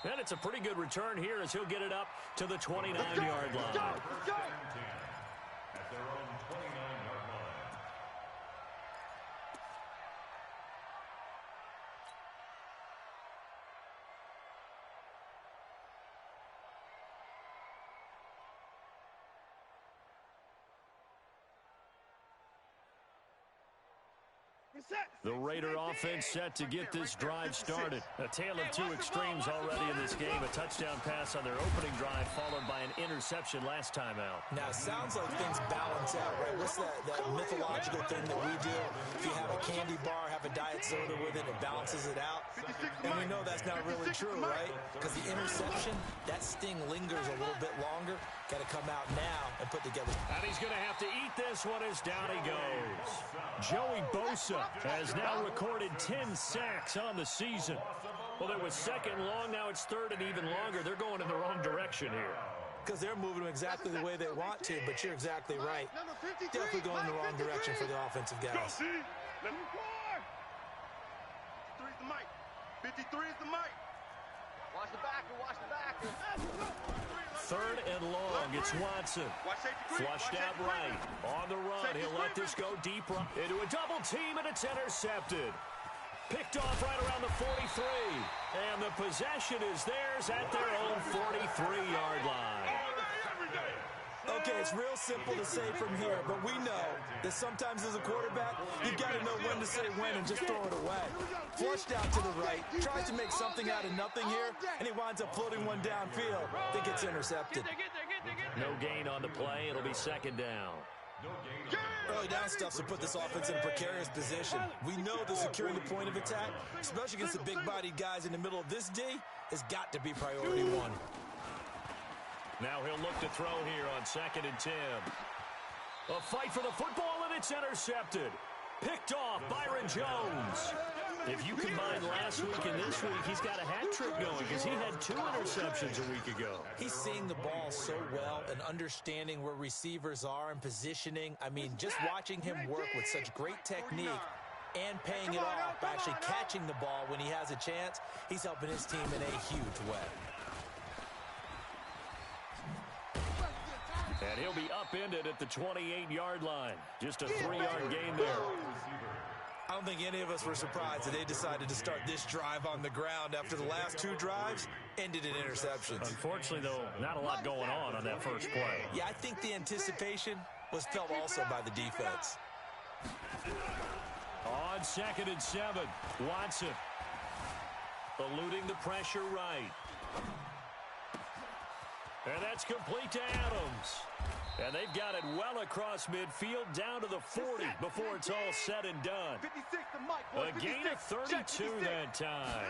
And it's a pretty good return here as he'll get it up to the 29-yard line. Let's go. At their own 29-yard line. The Raider offense set to get this drive started. A tale of two extremes already in this game. A touchdown pass on their opening drive followed by an interception last time out. Now, it sounds like things balance out, right? What's that mythological thing that we do? If you have a candy bar, have a diet soda with it, it balances it out. And we know that's not really true, right? Because the interception, that sting lingers a little bit longer. Got to come out now and put together. And he's going to have to eat this one as down he goes. Joey Bosa has now recorded 10 sacks on the season. Well, it was second long. Now it's third and even longer. They're going in the wrong direction here. Because they're moving them exactly the way they want to, but you're exactly right. Definitely going in the wrong direction for the offensive guys. 53 is the mic. 53 is the mic. Watch the backer, watch the backer. Third and long, it's Watson. Flushed out right. On the run, he'll let this go deep into a double team, and it's intercepted. Picked off right around the 43. And the possession is theirs at their own 43-yard line. Okay, it's real simple to say from here, but we know that sometimes as a quarterback, you've got to know when to say when and just throw it away. Flushed out to the right, tries to make something out of nothing here, and he winds up floating one downfield that gets intercepted. No gain on the play. It'll be second down. Early down stuffs will put this offense in a precarious position. We know that securing the point of attack, especially against the big-bodied guys in the middle of this D, has got to be priority one. Now he'll look to throw here on 2nd and 10. A fight for the football, and it's intercepted. Picked off, Byron Jones. If you combine last week and this week, he's got a hat trick going because he had 2 interceptions a week ago. He's seeing the ball so well and understanding where receivers are and positioning. I mean, just watching him work with such great technique and paying it off by actually catching the ball when he has a chance, he's helping his team in a huge way. And he'll be upended at the 28-yard line. Just a 3-yard gain there. I don't think any of us were surprised that they decided to start this drive on the ground after the last 2 drives ended in interceptions. Unfortunately, though, not a lot going on that first play. Yeah, I think the anticipation was felt also by the defense. On 2nd and 7, Watson eluding the pressure right. And that's complete to Adams. And they've got it well across midfield down to the 40 before it's all said and done. A gain of 32 that time.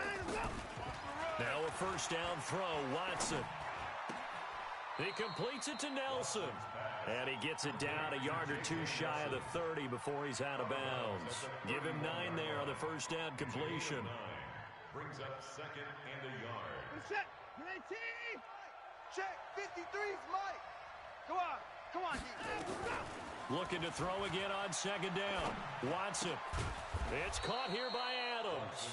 Now a first down throw, Watson. He completes it to Nelson. And he gets it down a yard or 2 shy of the 30 before he's out of bounds. Give him 9 there on the first down completion. Brings up 2nd and a yard. Set. 19. Check. 53's Mike. Come on. Come on, D. Looking to throw again on 2nd down. Watson. It's caught here by Adams.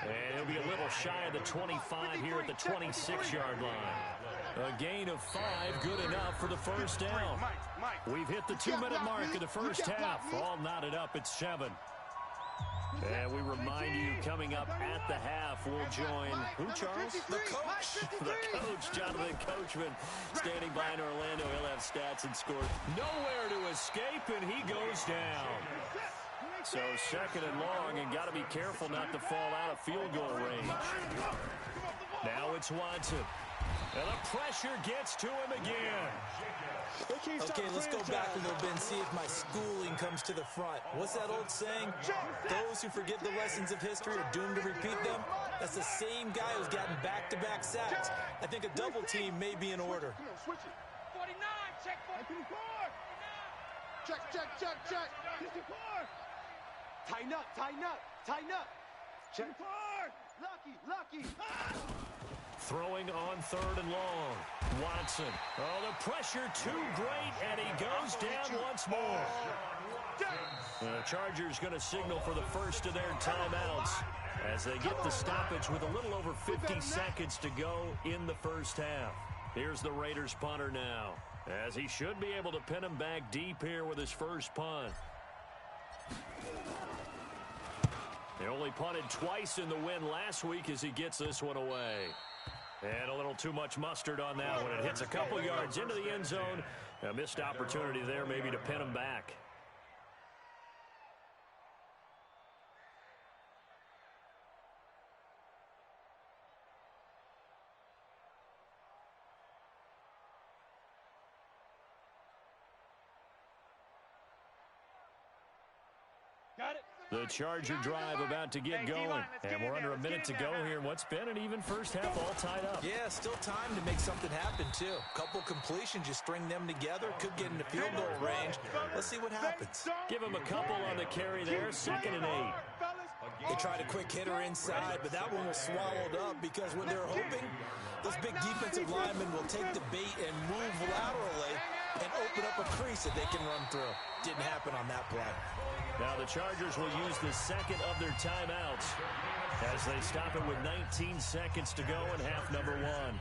And he'll be a little shy of the 25 here at the 26-yard line. A gain of 5, good enough for the first down. We've hit the 2-minute mark of the first half. All knotted up at 7. And we remind you, coming up at the half, we'll join, who, Charles? The coach. The coach, Jonathan Coachman, standing by in Orlando. He'll have stats and scores. Nowhere to escape, and he goes down. So 2nd and long, and got to be careful not to fall out of field goal range. Now it's Watson. And the pressure gets to him again. Okay, let's go back a little bit and see if my schooling comes to the front. What's that old saying? Those who forget the lessons of history are doomed to repeat them. That's the same guy who's gotten back-to-back sacks. I think a double team may be in order. 49, check 54. Check, check, check, check. 54. Tighten up, tighten up, tighten up. Check. Lucky. Throwing on 3rd and long. Watson. Oh, the pressure too great, and he goes down once more. The Chargers going to signal for the first of their timeouts. as they get the stoppage with a little over 50 seconds to go in the first half. Here's the Raiders punter now, as he should be able to pin him back deep here with his first punt. He only punted twice in the win last week as he gets this one away. And a little too much mustard on that one. It hits a couple yards into the end zone. A missed opportunity there maybe to pin him back. The Charger drive about to get going. And we're under a minute to go here in what's been an even first half all tied up. Yeah, still time to make something happen, too. Couple completions, you string them together, could get into field goal range. Let's see what happens. Give him a couple on the carry there, 2nd and 8. They tried a quick hitter inside, but that one was swallowed up because when they're hoping, those big defensive linemen will take the bait and move laterally and open up a crease that they can run through. Didn't happen on that play. Now the Chargers will use the second of their timeouts as they stop it with 19 seconds to go in half number 1.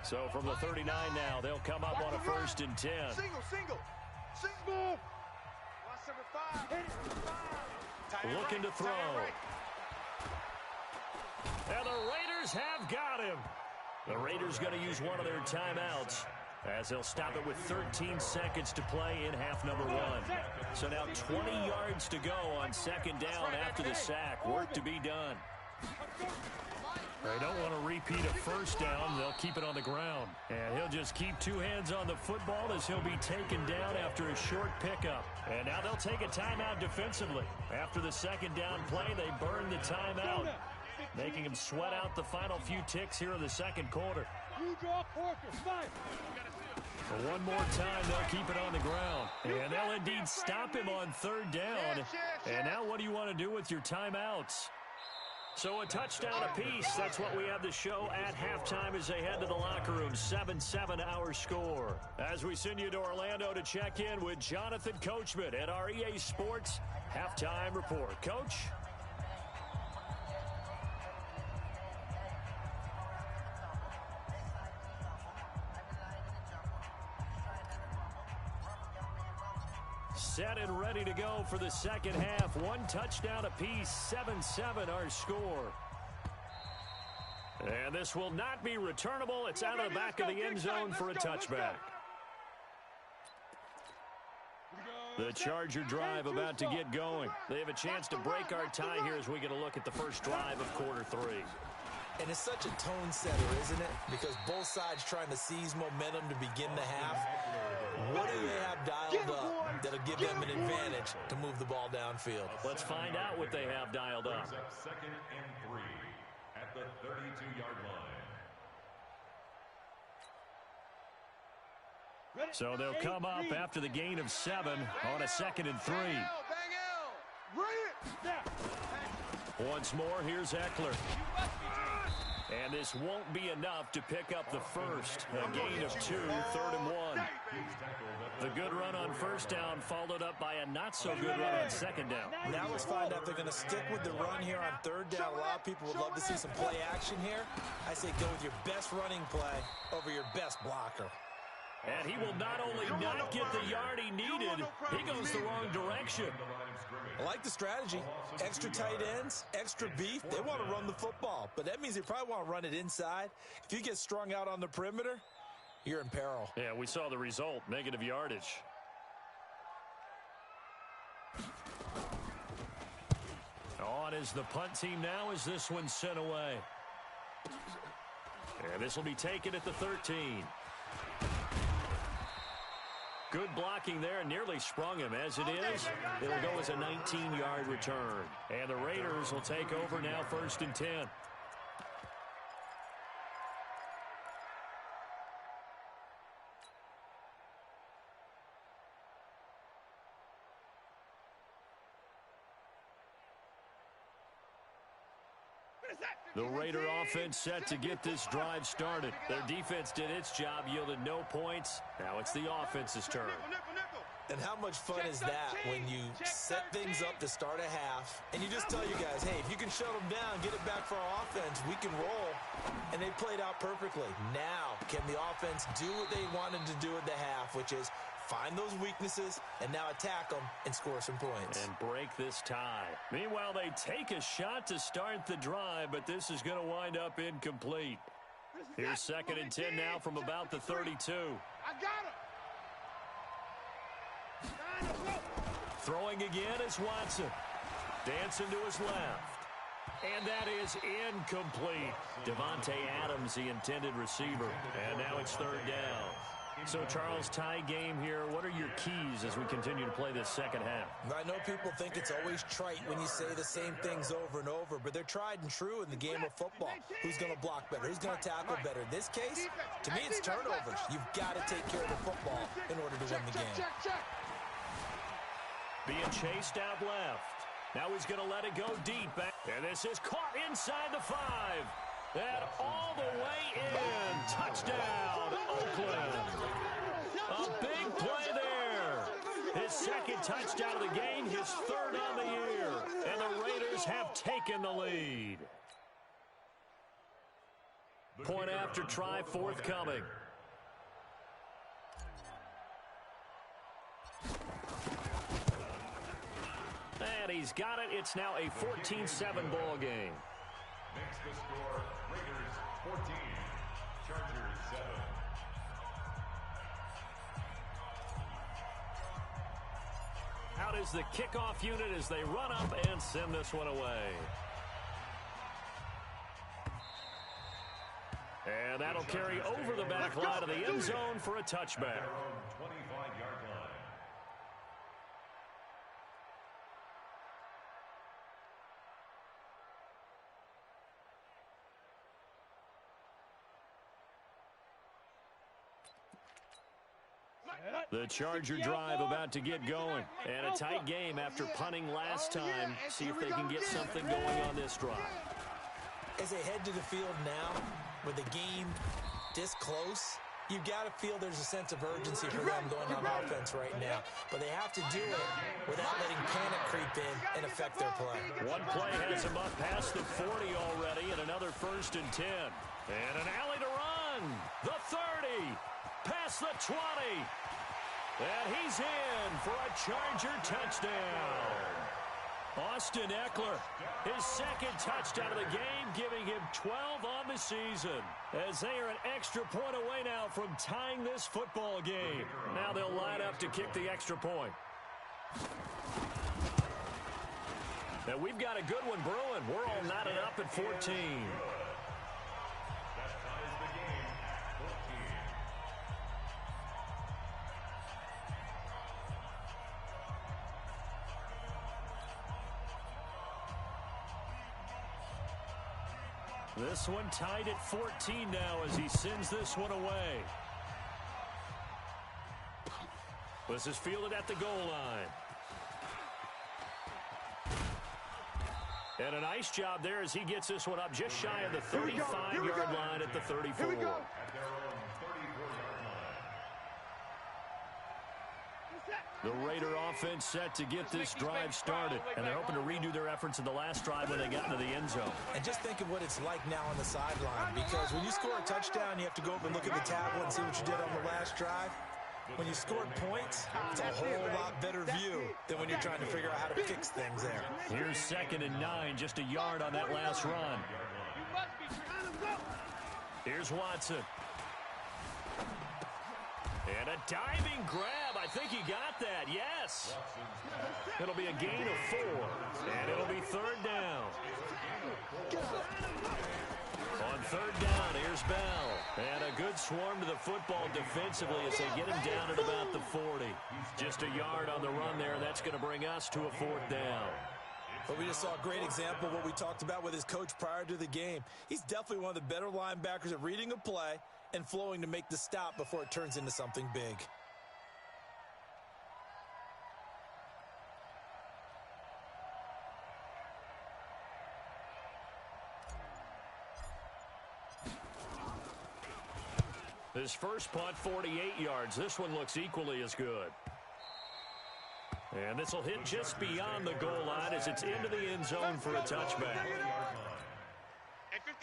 So from the 39 now, they'll come up on a 1st and 10. Single. Watch number 5. Looking to throw. And the Raiders have got him. The Raiders going to use one of their timeouts as they'll stop it with 13 seconds to play in half number 1. So now 20 yards to go on 2nd down after the sack. Work to be done. They don't want to repeat a 1st down. They'll keep it on the ground. And he'll just keep 2 hands on the football as he'll be taken down after a short pickup. And now they'll take a timeout defensively. After the 2nd down play, they burn the timeout, making him sweat out the final few ticks here in the 2nd quarter. One more time, they'll keep it on the ground. And they'll indeed stop him on 3rd down. And now what do you want to do with your timeouts? So a touchdown apiece. That's what we have to show at halftime as they head to the locker room. 7-7 our score. As we send you to Orlando to check in with Jonathan Coachman at our EA Sports Halftime Report. Coach? Set and ready to go for the 2nd half. 1 touchdown apiece, 7-7 our score. And this will not be returnable. It's out of the back of the end zone for a touchback. The Charger drive about to get going. They have a chance to break our tie here as we get a look at the first drive of quarter 3. And it's such a tone setter, isn't it? Because both sides trying to seize momentum to begin the half. What do they have dialed up that'll give them an advantage to move the ball downfield? Let's find out what they have dialed up. 2nd and 3 at the 32-yard line. So they'll come up after the gain of 7 on a 2nd and 3. Once more, here's Eckler. And this won't be enough to pick up the first. A gain of 2, 3rd and 1. The good run on 1st down followed up by a not-so-good run on 2nd down. Now let's find out if they're going to stick with the run here on 3rd down. A lot of people would love to see some play action here. I say go with your best running play over your best blocker. And he will not only not get the yard he needed, he goes the wrong direction. I like the strategy. Extra tight ends, extra beef. They want to run the football, but that means they probably want to run it inside. If you get strung out on the perimeter, you're in peril. Yeah, we saw the result, negative yardage. On is the punt team now as this one's sent away. And this will be taken at the 13. Good blocking there, nearly sprung him. As it is, it'll go as a 19-yard return. And the Raiders will take over now 1st and 10. The Raider offense set to get this drive started. Their defense did its job, yielded no points. Now it's the offense's turn. And how much fun is that when you set things up to start a half, and you just tell you guys, hey, if you can shut them down, get it back for our offense, we can roll. And they played out perfectly. Now, can the offense do what they wanted to do at the half, which is find those weaknesses and now attack them and score some points. And break this tie. Meanwhile, they take a shot to start the drive, but this is going to wind up incomplete. Here's 2nd and 10 now from about the 32. I got him. Throwing again is Watson. Dancing to his left. And that is incomplete. Devontae Adams, the intended receiver. And now it's 3rd down. So, Charles, tie game here. What are your keys as we continue to play this second half? I know people think it's always trite when you say the same things over and over, but they're tried and true in the game of football. Who's going to block better? Who's going to tackle better? In this case, to me, it's turnovers. You've got to take care of the football in order to win the game. Being chased out left. Now he's going to let it go deep. And this is caught inside the 5. And all the way in. Touchdown, Oakland. A big play there. His 2nd touchdown of the game, his 3rd on the year. And the Raiders have taken the lead. Point after try forthcoming. And he's got it. It's now a 14-7 ball game. Makes the score Raiders 14, Chargers 7. Out is the kickoff unit as they run up and send this one away. And that'll carry over the back line of the end zone for a touchback. 25-yard line. The Charger drive about to get going. And a tight game after punting last time. See if they can get something going on this drive. As they head to the field now, with the game this close, you've got to feel there's a sense of urgency for them going on offense right now. But they have to do it without letting panic creep in and affect their play. One play has him up past the 40 already, and another 1st and 10. And an alley to run. The 30. Past the 20. And he's in for a Charger touchdown. Austin Eckler, his 2nd touchdown of the game, giving him 12 on the season. As they are an extra point away now from tying this football game. Now they'll line up to kick the extra point. Now we've got a good one brewing. We're all knotted up at 14. This one tied at 14 now as he sends this one away. This is fielded at the goal line. And a nice job there as he gets this one up just shy of the 35-yard line at the 34. At their own 34-yard line. The Raider offense set to get this drive started. And they're hoping to redo their efforts in the last drive when they got into the end zone. And just think of what it's like now on the sideline, because when you score a touchdown, you have to go over and look at the tablet and see what you did on the last drive. When you scored points, it's a whole lot better view than when you're trying to figure out how to fix things there. Here's 2nd and 9, just a yard on that last run. Here's Watson. And a diving grab. I think he got that. Yes. It'll be a gain of 4. And it'll be 3rd down. On 3rd down, here's Bell. And a good swarm to the football defensively as they get him down at about the 40. Just a yard on the run there. That's going to bring us to a 4th down. But we just saw a great example of what we talked about with his coach prior to the game. He's definitely one of the better linebackers at reading a play and flowing to make the stop before it turns into something big. His first punt, 48 yards. This one looks equally as good. And this will hit just beyond the goal line as it's into the end zone for a touchback.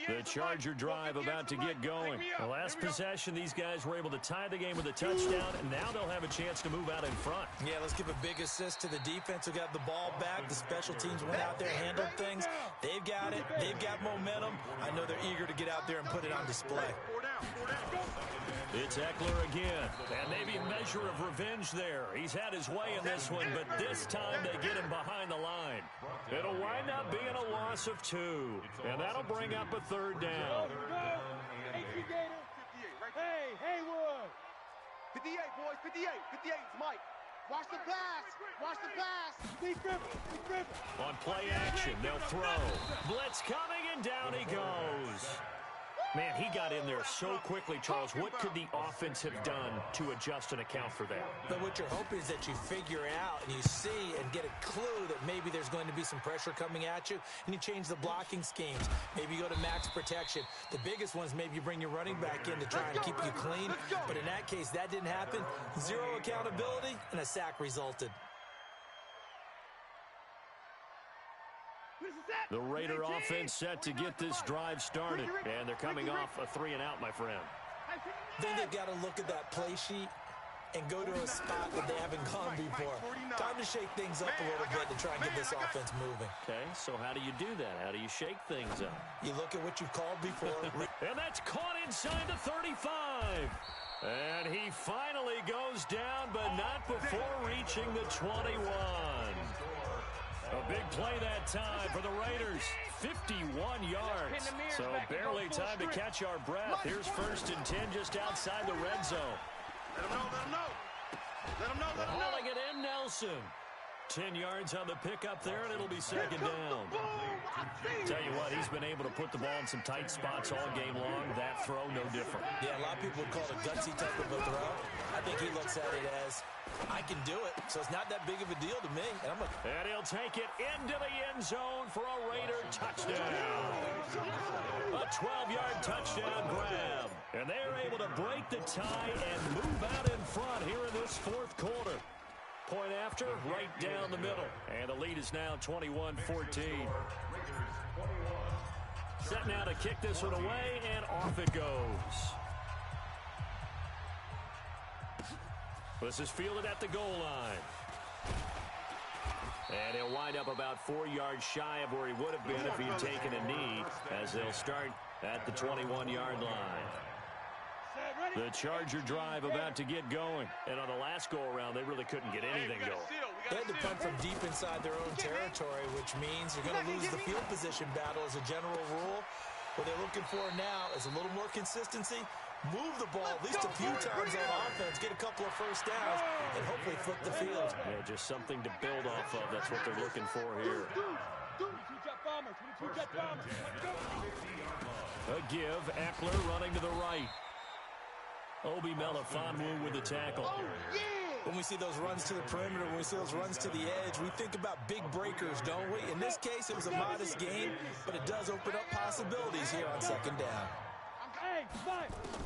The Charger drive about to get going. The last possession, these guys were able to tie the game with a touchdown, and now they'll have a chance to move out in front. Yeah, let's give a big assist to the defense who got the ball back. The special teams went out there and handled things. They've got it. They've got momentum. I know they're eager to get out there and put it on display. It's Eckler again, and maybe a measure of revenge there. He's had his way in this one, but this time they get him behind the line. It'll wind up being a loss of 2, and that'll bring up a third down. Hey, Haywood. 58, boys, 58. 58, it's Mike. Watch the pass. Watch the pass. Be driven. On play action, they'll throw. Blitz coming, and down he goes. Man, he got in there so quickly, Charles. What could the offense have done to adjust and account for that? But what you're hoping is that you figure out and you see and get a clue that maybe there's going to be some pressure coming at you, and you change the blocking schemes. Maybe you go to max protection. The biggest one is maybe you bring your running back in to try and keep you clean. But in that case, that didn't happen. Zero accountability, and a sack resulted. The Raider offense set to get this drive started, and they're coming off a 3-and-out, my friend. Then they've got to look at that play sheet and go to a spot that they haven't gone before. Time to shake things up a little bit to try and get this offense moving. Okay, so how do you do that? How do you shake things up? You look at what you've called before. And that's caught inside the 35. And he finally goes down, but not before reaching the 21. A big play that time for the Raiders. 51 yards. So barely time to catch our breath. Here's 1st and 10 just outside the red zone. Let him know. Hauling it in, Nelson. 10 yards on the pickup there, and it'll be 2nd down. Tell you what, he's been able to put the ball in some tight spots all game long. That throw, no different. Yeah, a lot of people would call it a gutsy type of a throw. I think he looks at it as, I can do it, so it's not that big of a deal to me. And he'll take it into the end zone for a Raider touchdown. A 12-yard touchdown grab. And they're able to break the tie and move out in front here in this 4th quarter. Point after, right down the middle. And the lead is now 21-14. Set now to kick this one away, and off it goes. This is fielded at the goal line. And he'll wind up about 4 yards shy of where he would have been if he'd taken a knee, as they'll start at the 21-yard line. The Charger drive about to get going. And on the last go-around, they really couldn't get anything going. They had to punt from deep inside their own territory, which means you're going to lose the field position battle as a general rule. What they're looking for now is a little more consistency. Move the ball at least a few times on offense, get a couple of first downs, and hopefully flip the field. Yeah, just something to build off of. That's what they're looking for here. A give, Eckler running to the right. Obi Melifonwu with the tackle. When we see those runs to the perimeter, when we see those runs to the edge, we think about big breakers, don't we? In this case, it was a modest gain, but it does open up possibilities here on 2nd down.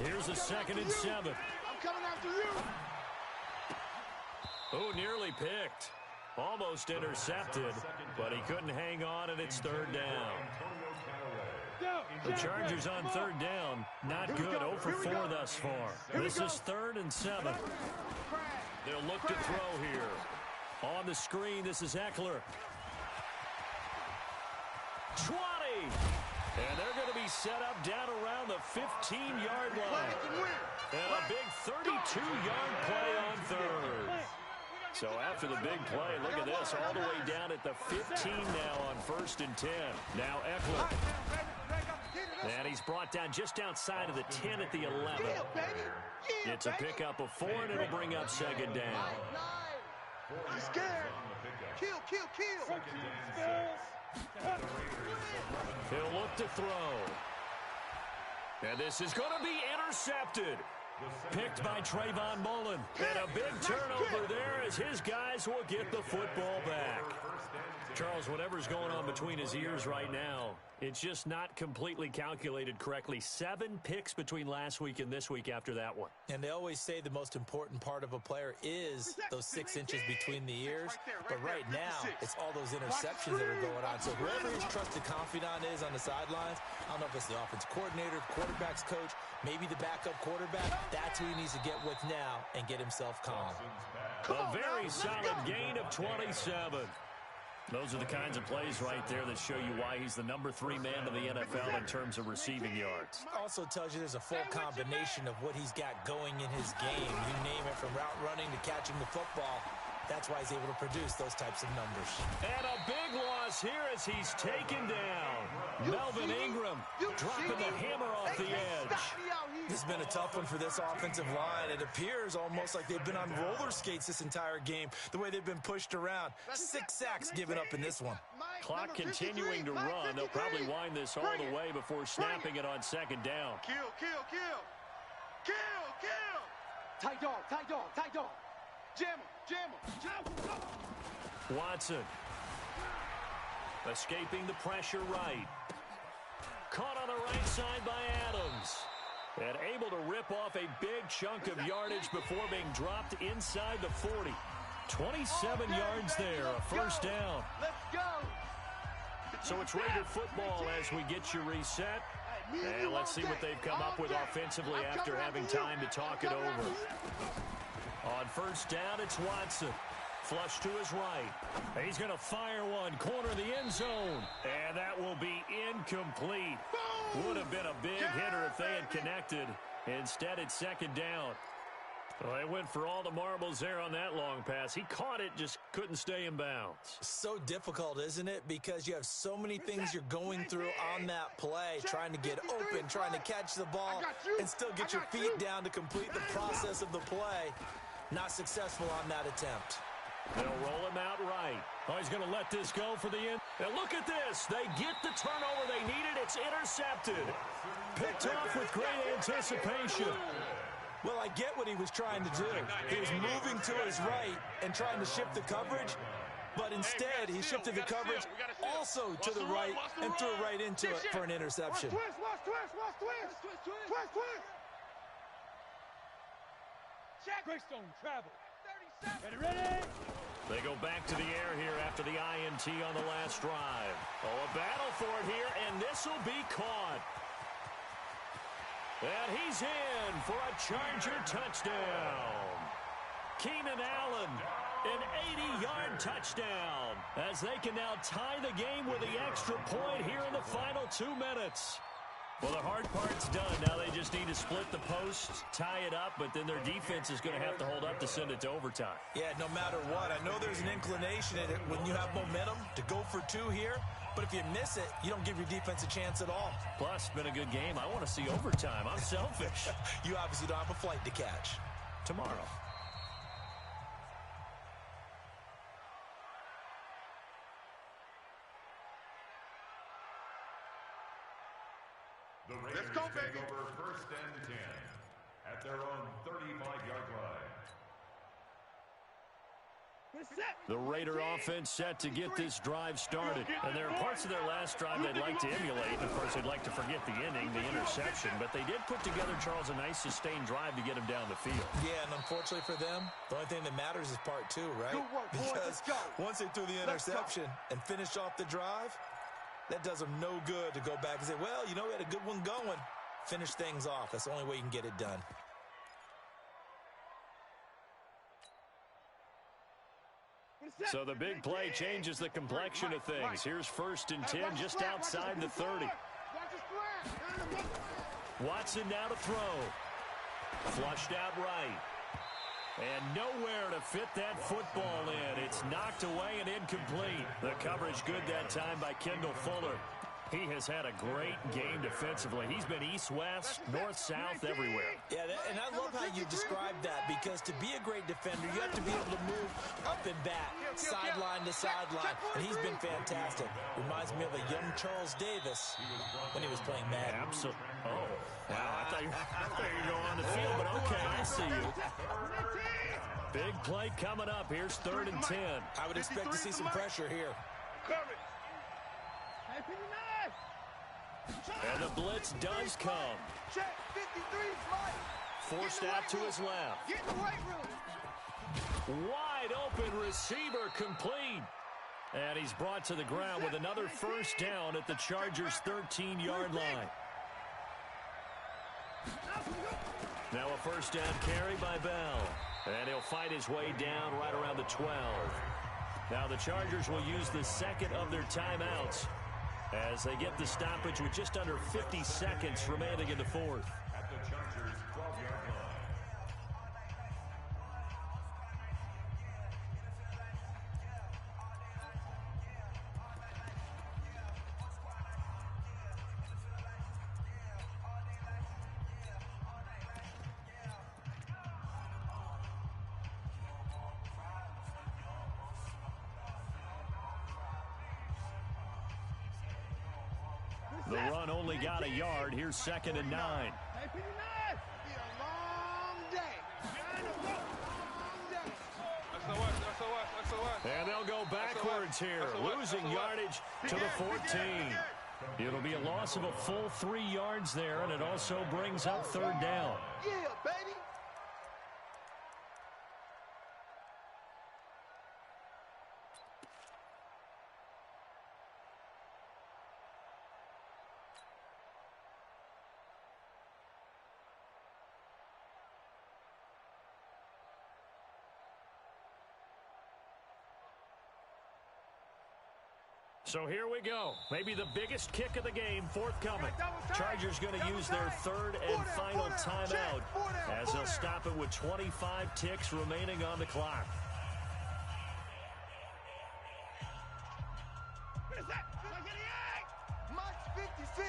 Here's a 2nd and 7. I'm coming after you. Oh, nearly picked. Almost intercepted, but he couldn't hang on, and it's 3rd down. The Chargers on 3rd down. Not good. 0 for 4 thus far. This is 3rd and 7. They'll look to throw here. On the screen, this is Eckler. 20. And they're going to be set up down around the 15-yard line. And a big 32-yard play on 3rd. So after the big play, look at this, all the way down at the 15 now on 1st and 10. Now Eckler. And he's brought down just outside of the 10 at the 11. It's a pickup of 4, and it'll bring up 2nd down. I'm scared. Kill. He'll look to throw. And this is going to be intercepted. Picked by Trayvon Mullen. And a big turnover there as his guys will get the football back. Charles, whatever's going on between his ears right now, it's just not completely calculated correctly. 7 picks between last week and this week after that one. And they always say the most important part of a player is those 6 inches between the ears. But right now, it's all those interceptions that are going on. So whoever his trusted confidant is on the sidelines, I don't know if it's the offense coordinator, quarterback's coach, maybe the backup quarterback, that's who he needs to get with now and get himself calm. A very solid gain of 27. Those are the kinds of plays right there that show you why he's the number 3 man in the NFL in terms of receiving yards. Also tells you there's a full combination of what he's got going in his game. You name it, from route running to catching the football. That's why he's able to produce those types of numbers. And a big loss here as he's taken down. Melvin Ingram dropping the hammer off the edge. This has been a tough one for this offensive line. It appears almost like they've been on roller skates this entire game, the way they've been pushed around. 6 sacks given up in this one. Clock continuing to run. They'll probably wind this all the way before snapping it on 2nd down. Kill, kill, kill. Kill, kill. Tight dog, tight dog, tight dog. Jam him, jam him. Watson escaping the pressure right. Caught on the right side by Adams. And able to rip off a big chunk of yardage before being dropped inside the 40. 27 yards there, a first down. Let's go. So it's Raider football as we get you reset. And let's see what they've come up with offensively after having time to talk it over. On 1st down, it's Watson. Flush to his right. He's going to fire one. Corner of the end zone. And that will be incomplete. Would have been a big hitter if they had connected. Instead, it's 2nd down. Well, they went for all the marbles there on that long pass. He caught it, just couldn't stay in bounds. So difficult, isn't it? Because you have so many things you're going through on that play, trying to get open, trying to catch the ball, and still get your feet down to complete the process of the play. Not successful on that attempt. They'll roll him out right. Oh, he's going to let this go for the end. And look at this. They get the turnover they needed. It's intercepted. Picked off with great anticipation. Well, I get what he was trying to do. He was moving to his right and trying to shift the coverage, but instead he shifted the coverage also to the right and threw it right into it for an interception. Watch twist. Greystone travel. Ready? They go back to the air here after the INT on the last drive. Oh, a battle for it here, and this will be caught. And he's in for a Charger touchdown. Keenan Allen, an 80-yard touchdown, as they can now tie the game with the extra point here in the final 2 minutes. Well, the hard part's done. Now they just need to split the posts, tie it up, but then their defense is going to have to hold up to send it to overtime. Yeah, no matter what. I know there's an inclination in it when you have momentum to go for 2 here, but if you miss it, you don't give your defense a chance at all. Plus, it's been a good game. I want to see overtime. I'm selfish. You obviously don't have a flight to catch. Tomorrow. The Raiders take over 1st and 10 at their own 35-yard line. The Raider offense set to get this drive started. And there are parts of their last drive they'd like to emulate. And, of course, they'd like to forget the inning, the interception. But they did put together, Charles, a nice sustained drive to get him down the field. Yeah, and unfortunately for them, the only thing that matters is part 2, right? Good work, boys. Because once they threw the interception and finished off the drive, that does them no good to go back and say, well, you know, we had a good one going. Finish things off. That's the only way you can get it done. So the big play changes the complexion of things. Here's 1st and 10 just outside the 30. Watson now to throw. Flushed out right. And nowhere to fit that football in. It's knocked away and incomplete. The coverage good that time by Kendall Fuller. He has had a great game defensively. He's been east-west, north-south, everywhere. Yeah, and I love how you described that, because to be a great defender, you have to be able to move up and back, sideline to sideline, and he's been fantastic. Reminds me of a young Charles Davis when he was playing Madden. Absolutely. Oh, wow, I thought you were going on the field, but okay, I see you. Big play coming up. Here's 3rd and 10. I would expect to see some pressure here. courage. Hey, 59. And the blitz does come. Check 53, Mike. Forced out to his left. Get in the weight room. Wide open receiver complete. And he's brought to the ground with another first down at the Chargers' 13-yard line. Now a first down carry by Bell. And he'll fight his way down right around the 12. Now the Chargers will use the second of their timeouts as they get the stoppage with just under 50 seconds remaining in the fourth. At the Chargers' 12-yard line. The run only got a yard. Here's 2nd and 9. Hey, 59. Be a long day. And they'll go backwards here, losing yardage to the 14. It'll be a loss of a full 3 yards there, and it also brings up 3rd down. Yeah, baby. So here we go. Maybe the biggest kick of the game forthcoming. Chargers going to use their 3rd and final timeout as they'll stop it with 25 ticks remaining on the clock. Mike's 56.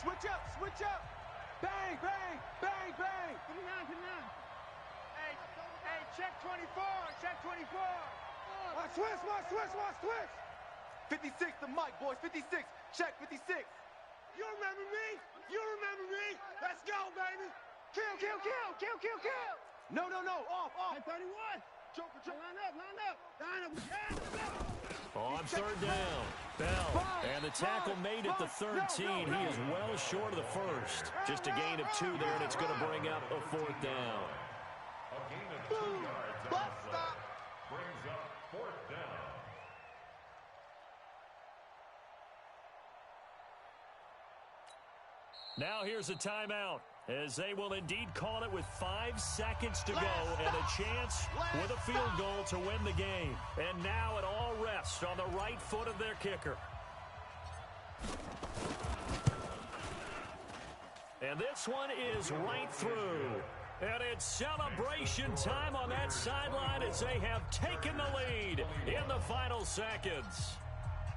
Switch up, switch up. Bang, bang, bang, bang. 59, 59. Hey, check 24, check 24. Watch switch, watch switch, watch switch. 56 to Mike, boys, 56. Check 56. You remember me? You remember me? Let's go, baby. Kill, kill, kill, kill, kill, kill. No, no, no, off, off. Hey, 31. Joker, Joker. Line up, line up. Line up. On 3rd down, Bell. And the tackle made at the 13. He is well short of the first. Just a gain of 2 there, and it's going to bring up a 4th down. A gain of 2 yards on Bus the play. stop. Brings up 4th down. Now here's a timeout, as they will indeed call it with 5 seconds to go and a chance with a field goal to win the game. And now it all rests on the right foot of their kicker. And this one is right through. And it's celebration time on that sideline as they have taken the lead in the final seconds.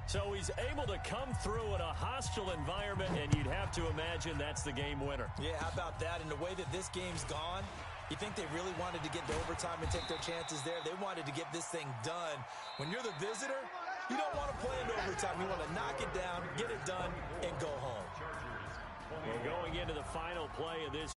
So he's able to come through in a hostile environment, and you'd have to imagine that's the game winner. Yeah, how about that? And the way that this game's gone, you think they really wanted to get to overtime and take their chances there? They wanted to get this thing done. When you're the visitor, you don't want to play in overtime. You want to knock it down, get it done, and go home. Well, going into the final play of this